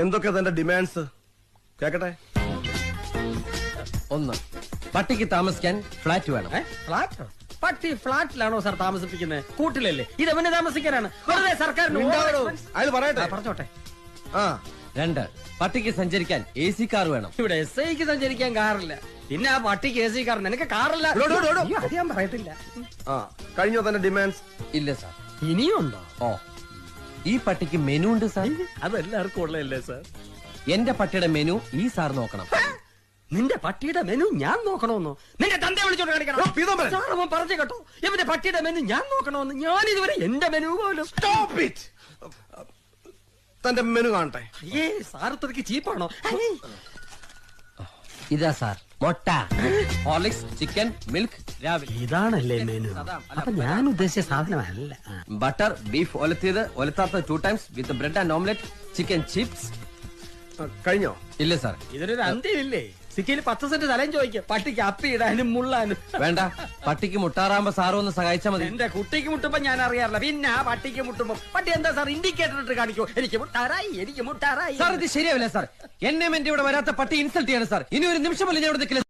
എന്തൊക്കെ തന്റെ ഡിമാൻഡ്സ് കേക്കട്ടെ? 1. പട്ടിക്ക് താമസിക്കാൻ ഫ്ലാറ്റ് വേണം. ഫ്ലാറ്റോ? പട്ടി ഫ്ലാറ്റിലാണോ സാർ താമസിപ്പിക്കുന്നത്? കൂട്ടിലല്ലേ? ഇത് എവന് താമസിക്കാനാണ്? വെറുതെ സർക്കാരിന് അയാൾ പറയട്ടെ. പറഞ്ഞോട്ടെ. 2. പട്ടിക്ക് സഞ്ചരിക്കാൻ AC കാർ വേണം. ഇവിടെ SIക്ക് സഞ്ചരിക്കാൻ കാറില്ല, പിന്നെ ആ പട്ടിക്ക് AC കാർ. നിനക്ക് കാറില്ല? അയ്യോ, അത് ഞാൻ പറയത്തില്ല. കഴിഞ്ഞോ തന്റെ ഡിമാൻഡ്സ്? ഇല്ല സാർ. ഇനിയുണ്ടോ? ഓ, ഈ പട്ടിക്ക് മെനു ഉണ്ട് സാർ. അതെല്ലാവർക്കും ഉള്ളതല്ലേ സാർ? എന്റെ പട്ടിയുടെ മെനു ഈ സാർ നോക്കണം. നിന്റെ പട്ടിയുടെ മെനു ഞാൻ നോക്കണമെന്നോ? നിന്റെ തന്റെ വിളിച്ചോണ്ട് കാണിക്കണം. സാർ അവൻ പറഞ്ഞു കേട്ടോ, ഇവന്റെ പട്ടിയുടെ മെനു ഞാൻ നോക്കണമെന്ന്. ഞാൻ ഇതുവരെ എന്റെ മെനു പോലും. Stop it. തന്റെ മെനു കാണട്ടെ. ഏ സാർ ഇത്രയ്ക്ക് ചീപ്പാണോ? ഇതാ സാർ, മുട്ട, ഹോർലിക്സ്, ചിക്കൻ, മിൽക്ക് രാവിലെ. ഇതാണല്ലേ മെനു? അപ്പൊ ഞാൻ ഉദ്ദേശിച്ച സാധനമല്ല. ബട്ടർ, ബീഫ് ഒലത്തിയത്, ഒലത്താത്ത 2 times with bread and omelette, chicken chips. കഴിഞ്ഞോ? ഇല്ല സാർ. ഇതിനൊരു അന്ത്യമില്ലേ? സിറ്റിയിൽ 10 സെന്റ് സ്ഥലം ചോദിക്കും പട്ടിക്ക് അപ്പി ഇടാനും മുള്ളാനും. വേണ്ട, പട്ടിക്ക് മുട്ടാറാകുമ്പോ സാറ് ഒന്ന് സഹായിച്ചാൽ മതി. എന്റെ കുട്ടിക്ക് മുട്ടുമ്പോ ഞാൻ അറിയാറില്ല, പിന്നെ ആ പട്ടിക്ക് മുട്ടുമ്പോ പട്ടി എന്താ സാർ ഇൻഡിക്കേറ്റർ ഇട്ട് കാണിക്കോ? എനിക്ക് മുട്ടാറായി, എനിക്ക് മുട്ടാറായി. സാർ ഇത് ശരിയാവില്ല സാർ. എന്നെ എന്റെ ഇവിടെ വരാത്ത പട്ടി ഇൻസൾട്ട് ചെയ്യാണ് സാർ. ഇനി ഒരു നിമിഷം പോലും ഞാൻ ഇവിടെ നിൽക്കില്ല.